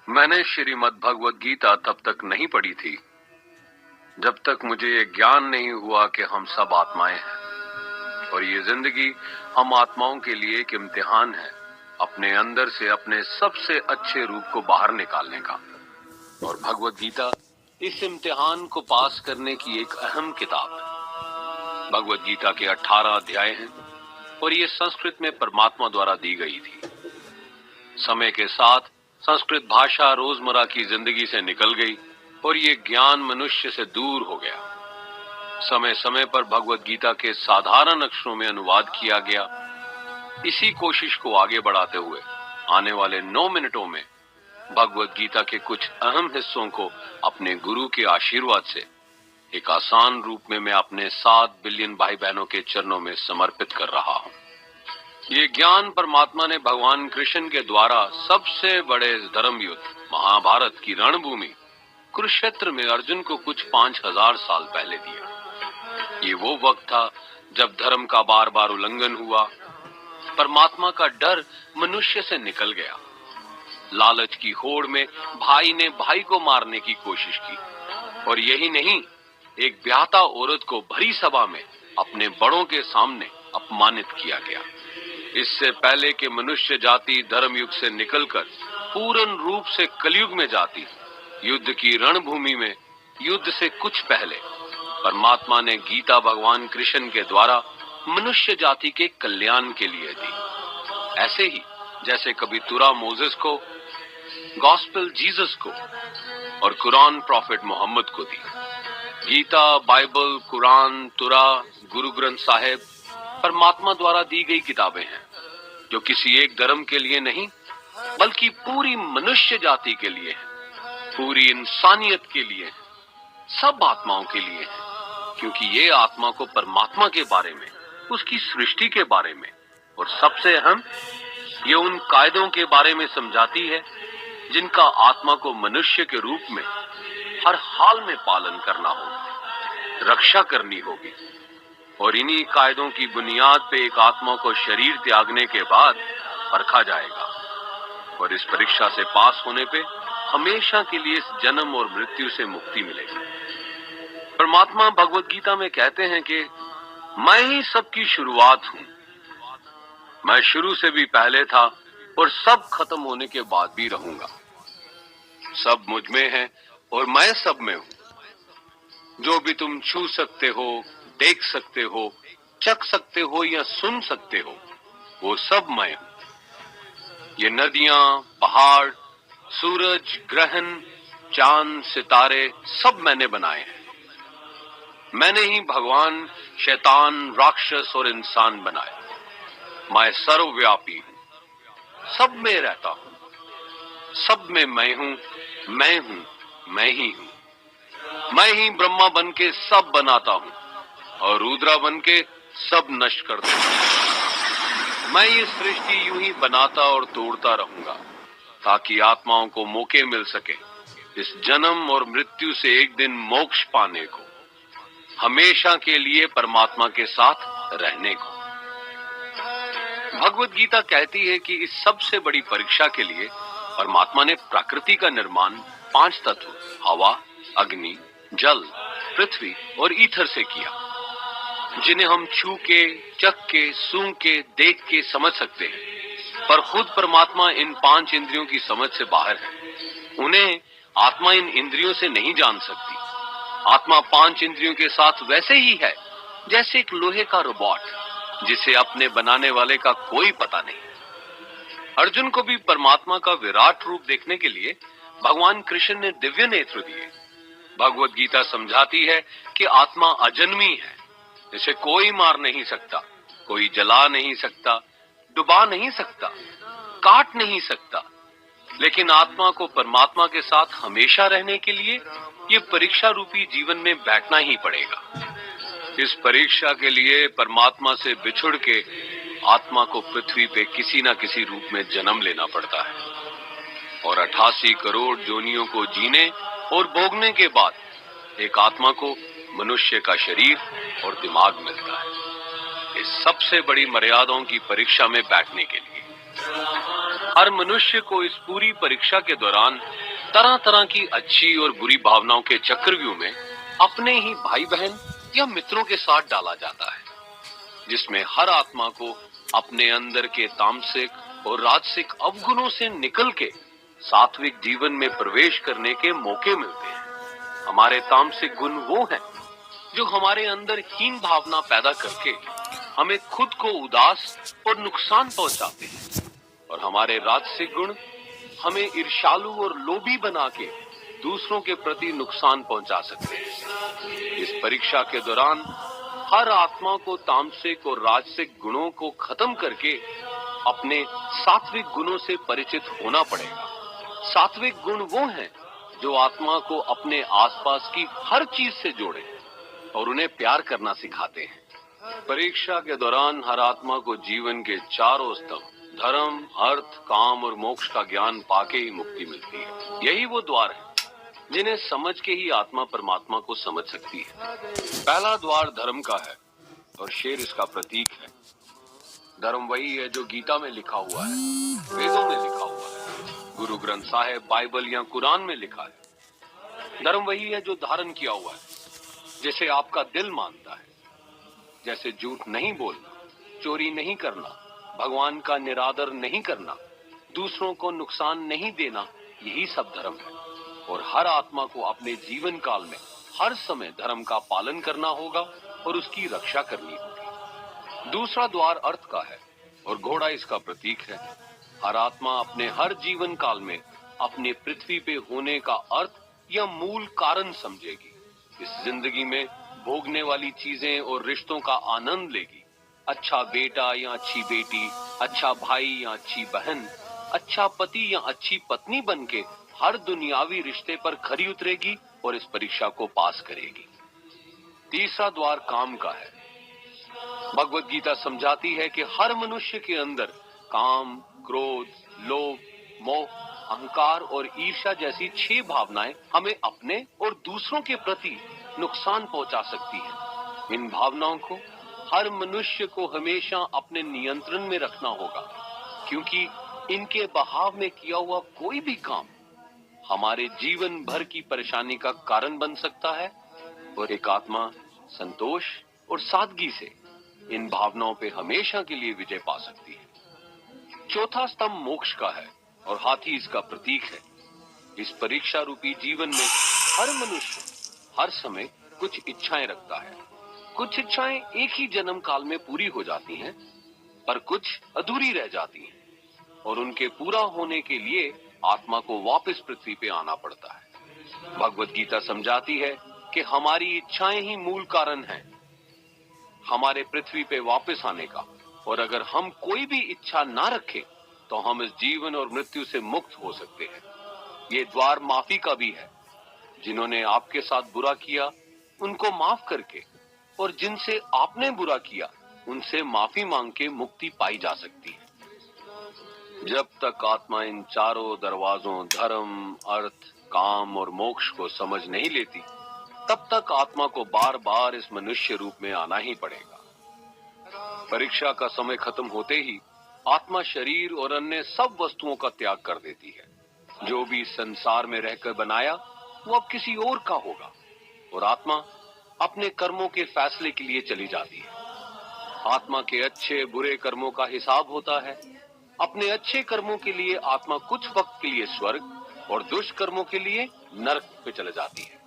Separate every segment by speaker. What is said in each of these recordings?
Speaker 1: मैंने श्रीमद् भगवद गीता तब तक नहीं पढ़ी थी जब तक मुझे ये ज्ञान नहीं हुआ कि हम सब आत्माएं हैं और ये जिंदगी हम आत्माओं के लिए एक इम्तिहान है अपने अंदर से अपने सबसे अच्छे रूप को बाहर निकालने का। और भगवद गीता इस इम्तिहान को पास करने की एक अहम किताब है। भगवद गीता के 18 अध्याय हैं और ये संस्कृत में परमात्मा द्वारा दी गई थी। समय के साथ संस्कृत भाषा रोजमर्रा की जिंदगी से निकल गई और ये ज्ञान मनुष्य से दूर हो गया। समय समय पर भगवद गीता के साधारण अक्षरों में अनुवाद किया गया। इसी कोशिश को आगे बढ़ाते हुए आने वाले 9 मिनटों में भगवद गीता के कुछ अहम हिस्सों को अपने गुरु के आशीर्वाद से एक आसान रूप में मैं अपने 7 बिलियन भाई बहनों के चरणों में समर्पित कर रहा हूं। ये ज्ञान परमात्मा ने भगवान कृष्ण के द्वारा सबसे बड़े धर्म युद्ध महाभारत की रणभूमि कुरुक्षेत्र में अर्जुन को कुछ 5000 साल पहले दिया। ये वो वक्त था जब धर्म का बार बार उल्लंघन हुआ, परमात्मा का डर मनुष्य से निकल गया। लालच की होड़ में भाई ने भाई को मारने की कोशिश की और यही नहीं, एक ब्याहता औरत को भरी सभा में अपने बड़ों के सामने अपमानित किया गया। इससे पहले कि मनुष्य जाति धर्म युग से निकलकर पूर्ण रूप से कलयुग में जाती, युद्ध की रणभूमि में युद्ध से कुछ पहले परमात्मा ने गीता भगवान कृष्ण के द्वारा मनुष्य जाति के कल्याण के लिए दी। ऐसे ही जैसे कभी तुरा मोसेस को, गॉस्पेल जीसस को और कुरान प्रॉफिट मोहम्मद को दी। गीता, बाइबल, कुरान, तुरा, गुरु ग्रंथ साहिब परमात्मा द्वारा दी गई किताबें हैं जो किसी एक धर्म के लिए नहीं बल्कि पूरी मनुष्य जाति के लिए है, पूरी इंसानियत के लिए है, सब आत्माओं के लिए है। क्योंकि ये आत्मा को परमात्मा के बारे में, उसकी सृष्टि के बारे में और सबसे अहम ये उन कायदों के बारे में समझाती है जिनका आत्मा को मनुष्य के रूप में हर हाल में पालन करना होगा, रक्षा करनी होगी। और इन्हीं कायदों की बुनियाद पे एक आत्मा को शरीर त्यागने के बाद परखा जाएगा और इस परीक्षा से पास होने पे हमेशा के लिए इस जन्म और मृत्यु से मुक्ति मिलेगी। परमात्मा भगवद गीता में कहते हैं कि मैं ही सबकी शुरुआत हूं, मैं शुरू से भी पहले था और सब खत्म होने के बाद भी रहूंगा। सब मुझ में है और मैं सब में हूं। जो भी तुम छू सकते हो, देख सकते हो, चख सकते हो या सुन सकते हो, वो सब मैं हूं। ये नदियां, पहाड़, सूरज, ग्रहण, चांद, सितारे सब मैंने बनाए हैं। मैंने ही भगवान, शैतान, राक्षस और इंसान बनाए। मैं सर्वव्यापी हूं, सब में रहता हूं, सब में मैं हूं, मैं ही हूं। मैं ही ब्रह्मा बन के सब बनाता हूं और रुद्रा बन के सब नष्ट कर देता हूं। मैं ये सृष्टि यूं ही बनाता और तोड़ता रहूंगा ताकि आत्माओं को मौके मिल सके इस जन्म और मृत्यु से एक दिन मोक्ष पाने को, हमेशा के लिए परमात्मा के साथ रहने को। भगवद गीता कहती है कि इस सबसे बड़ी परीक्षा के लिए परमात्मा ने प्रकृति का निर्माण 5 तत्व हवा, अग्नि, जल, पृथ्वी और ईथर से किया, जिन्हें हम छू के, चख के, सूंघ के, देख के समझ सकते हैं। पर खुद परमात्मा इन 5 इंद्रियों की समझ से बाहर है। उन्हें आत्मा इन इंद्रियों से नहीं जान सकती। आत्मा 5 इंद्रियों के साथ वैसे ही है जैसे एक लोहे का रोबोट जिसे अपने बनाने वाले का कोई पता नहीं। अर्जुन को भी परमात्मा का विराट रूप देखने के लिए भगवान कृष्ण ने दिव्य नेत्र दिए। भगवद गीता समझाती है कि आत्मा अजन्मी है, इसे कोई मार नहीं सकता, कोई जला नहीं सकता, डुबा नहीं सकता, काट नहीं सकता। लेकिन आत्मा को परमात्मा के साथ हमेशा रहने के लिए ये परीक्षा रूपी जीवन में बैठना ही पड़ेगा। इस परीक्षा के लिए परमात्मा से बिछुड़ के आत्मा को पृथ्वी पे किसी न किसी रूप में जन्म लेना पड़ता है और 88 करोड़ योनियों को जीने और भोगने के बाद एक आत्मा को मनुष्य का शरीर और दिमाग मिलता है इस सबसे बड़ी मर्यादाओं की परीक्षा में बैठने के लिए। हर मनुष्य को इस पूरी परीक्षा के दौरान तरह तरह की अच्छी और बुरी भावनाओं के चक्रव्यूह में अपने ही भाई बहन या मित्रों के साथ डाला जाता है, जिसमें हर आत्मा को अपने अंदर के तामसिक और राजसिक अवगुणों से निकल के सात्विक जीवन में प्रवेश करने के मौके मिलते हैं। हमारे तामसिक गुण वो हैं जो हमारे अंदर हीन भावना पैदा करके हमें खुद को उदास और नुकसान पहुंचाते हैं, और हमारे राजसिक गुण हमें ईर्ष्यालु और लोभी बना के दूसरों के प्रति नुकसान पहुंचा सकते हैं। इस परीक्षा के दौरान हर आत्मा को तामसिक और राजसिक गुणों को खत्म करके अपने सात्विक गुणों से परिचित होना पड़ेगा। सात्विक गुण वो हैं जो आत्मा को अपने आसपास की हर चीज से जोड़े और उन्हें प्यार करना सिखाते हैं। परीक्षा के दौरान हर आत्मा को जीवन के चारों स्तंभ धर्म, अर्थ, काम और मोक्ष का ज्ञान पाके ही मुक्ति मिलती है। यही वो द्वार है जिन्हें समझ के ही आत्मा परमात्मा को समझ सकती है। पहला द्वार धर्म का है और शेर इसका प्रतीक है। धर्म वही है जो गीता में लिखा हुआ है, वेदों में लिखा हुआ है, गुरु ग्रंथ साहिब, बाइबल या कुरान में लिखा है। धर्म वही है जो धारण किया हुआ है, जिसे आपका दिल मानता है, जैसे झूठ नहीं बोलना, चोरी नहीं करना, भगवान का निरादर नहीं करना, दूसरों को नुकसान नहीं देना। यही सब धर्म है, और हर आत्मा को अपने जीवन काल में हर समय धर्म का पालन करना होगा और उसकी रक्षा करनी होगी। दूसरा द्वार अर्थ का है और घोड़ा इसका प्रतीक है। हर आत्मा अपने हर जीवन काल में अपने पृथ्वी पे होने का अर्थ या मूल कारण समझेगी। इस जिंदगी में भोगने वाली चीजें और रिश्तों का आनंद लेगी। अच्छा बेटा या अच्छी बेटी, अच्छा भाई या अच्छी बहन, अच्छा पति या अच्छी पत्नी बनके हर दुनियावी रिश्ते पर खरी उतरेगी और इस परीक्षा को पास करेगी। तीसरा द्वार काम का है। भगवत गीता समझाती है कि हर मनुष्य के अंदर काम, क्रोध, लोभ, मोह, अहंकार और ईर्ष्या जैसी 6 भावनाएं हमें अपने और दूसरों के प्रति नुकसान पहुंचा सकती हैं। इन भावनाओं को हर मनुष्य को हमेशा अपने नियंत्रण में रखना होगा, क्योंकि इनके बहाव में किया हुआ कोई भी काम हमारे जीवन भर की परेशानी का कारण बन सकता है, और एक आत्मा संतोष और सादगी से इन भावनाओं पे हमेशा के लिए विजय पा सकती है। चौथा स्तंभ मोक्ष का है और हाथी इसका प्रतीक है। इस परीक्षा रूपी जीवन में हर मनुष्य हर समय कुछ इच्छाएं रखता है। कुछ इच्छाएं एक ही जन्म काल में पूरी हो जाती हैं, पर कुछ अधूरी रह जाती हैं, और उनके पूरा होने के लिए आत्मा को वापस पृथ्वी पे आना पड़ता है। भगवत गीता समझाती है कि हमारी इच्छाएं ही मूल कारण हैं हमारे पृथ्वी पे वापस आने का, और अगर हम कोई भी इच्छा ना रखें तो हम इस जीवन और मृत्यु से मुक्त हो सकते हैं। ये द्वार माफी का भी है। जिन्होंने आपके साथ बुरा किया उनको माफ करके, और जिनसे आपने बुरा किया उनसे माफी मांग के मुक्ति पाई जा सकती है। जब तक आत्मा इन चारों दरवाजों धर्म, अर्थ, काम और मोक्ष को समझ नहीं लेती, तब तक आत्मा को बार बार इस मनुष्य रूप में आना ही पड़ेगा। परीक्षा का समय खत्म होते ही आत्मा शरीर और अन्य सब वस्तुओं का त्याग कर देती है। जो भी संसार में रहकर बनाया वो अब किसी और का होगा, और आत्मा अपने कर्मों के फैसले के लिए चली जाती है। आत्मा के अच्छे बुरे कर्मों का हिसाब होता है। अपने अच्छे कर्मों के लिए आत्मा कुछ वक्त के लिए स्वर्ग और दुष्कर्मों के लिए नरक पे चले जाती है।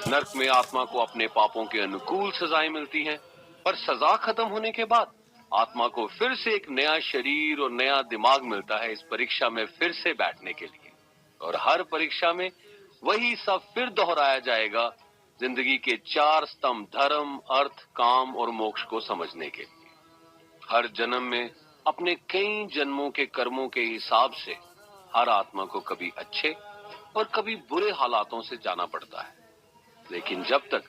Speaker 1: नरक में आत्मा को अपने पापों के अनुकूल सजाएं मिलती हैं, पर सजा खत्म होने के बाद आत्मा को फिर से एक नया शरीर और नया दिमाग मिलता है इस परीक्षा में फिर से बैठने के लिए, और हर परीक्षा में वही सब फिर दोहराया जाएगा, जिंदगी के 4 स्तंभ धर्म, अर्थ, काम और मोक्ष को समझने के लिए। हर जन्म में अपने कई जन्मों के कर्मों के हिसाब से हर आत्मा को कभी अच्छे और कभी बुरे हालातों से जाना पड़ता है, लेकिन जब तक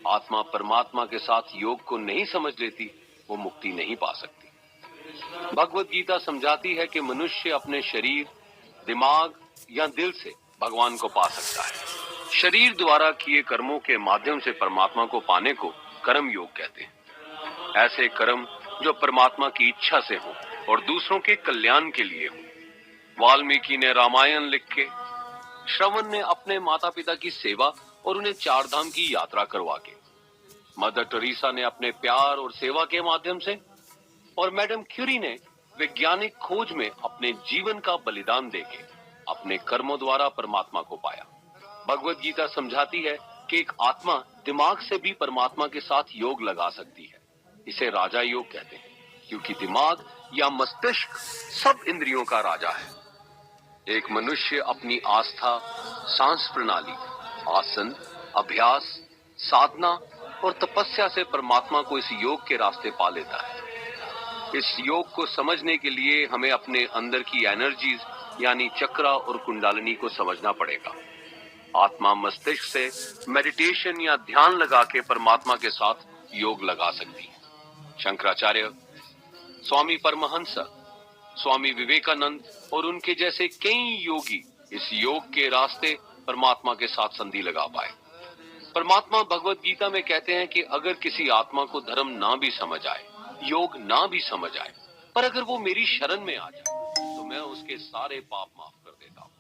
Speaker 1: आत्मा परमात्मा के साथ योग को नहीं समझ लेती वो मुक्ति नहीं पा सकती। भगवत गीता समझाती है कि मनुष्य अपने शरीर, दिमाग या दिल से भगवान को पा सकता है। शरीर द्वारा किए कर्मों के माध्यम से परमात्मा को पाने को कर्म योग कहते हैं। ऐसे कर्म जो परमात्मा की इच्छा से हो और दूसरों के कल्याण के लिए हो। वाल्मीकि ने रामायण लिख के, श्रवण ने अपने माता पिता की सेवा और उन्हें चार धाम की यात्रा करवा के, मदर टेरेसा ने अपने प्यार और सेवा के माध्यम से, और मैडम क्यूरी ने वैज्ञानिक खोज में अपने जीवन का बलिदान देके अपने कर्मों द्वारा परमात्मा को पाया। भगवत गीता समझाती है कि एक आत्मा दिमाग से भी परमात्मा के साथ योग लगा सकती है। इसे राजा योग कहते हैं, क्योंकि दिमाग या मस्तिष्क सब इंद्रियों का राजा है। एक मनुष्य अपनी आस्था, सांस प्रणाली, आसन, अभ्यास, साधना और तपस्या से परमात्मा को इस योग के रास्ते पा लेता है। इस योग को समझने के लिए हमें अपने अंदर की एनर्जीज यानी चक्रा और कुंडलिनी को समझना पड़ेगा। आत्मा मस्तिष्क से मेडिटेशन या ध्यान लगा के परमात्मा के साथ योग लगा सकती है। शंकराचार्य, स्वामी परमहंस, स्वामी विवेकानंद और उनके जैसे कई योगी इस योग के रास्ते परमात्मा के साथ संधि लगा पाए। परमात्मा भगवत गीता में कहते हैं कि अगर किसी आत्मा को धर्म ना भी समझ आए, योग ना भी समझ आए, पर अगर वो मेरी शरण में आ जाए तो मैं उसके सारे पाप माफ कर देता हूँ।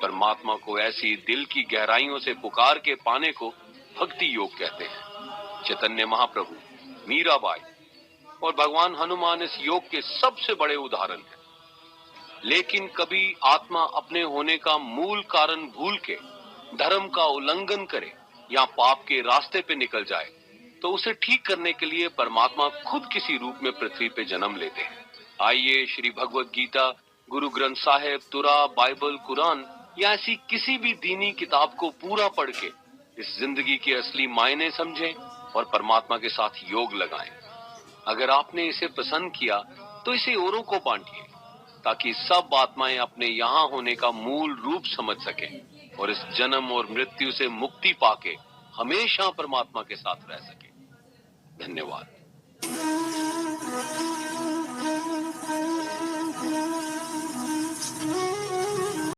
Speaker 1: परमात्मा को ऐसी दिल की गहराइयों से पुकार के पाने को भक्ति योग कहते हैं। चैतन्य महाप्रभु, मीराबाई और भगवान हनुमान इस योग के सबसे बड़े उदाहरण हैं। लेकिन कभी आत्मा अपने होने का मूल कारण भूल के धर्म का उल्लंघन करे या पाप के रास्ते पे निकल जाए तो उसे ठीक करने के लिए परमात्मा खुद किसी रूप में पृथ्वी पे जन्म लेते हैं। आइए श्री भगवत गीता, गुरु ग्रंथ साहिब, तुरा, बाइबल, कुरान या ऐसी किसी भी दीनी किताब को पूरा पढ़ के इस जिंदगी के असली मायने समझें और परमात्मा के साथ योग लगाएं। अगर आपने इसे पसंद किया तो इसे औरों को बांटिए, ताकि सब आत्माएं अपने यहाँ होने का मूल रूप समझ सकें और इस जन्म और मृत्यु से मुक्ति पाके हमेशा परमात्मा के साथ रह सकें। धन्यवाद।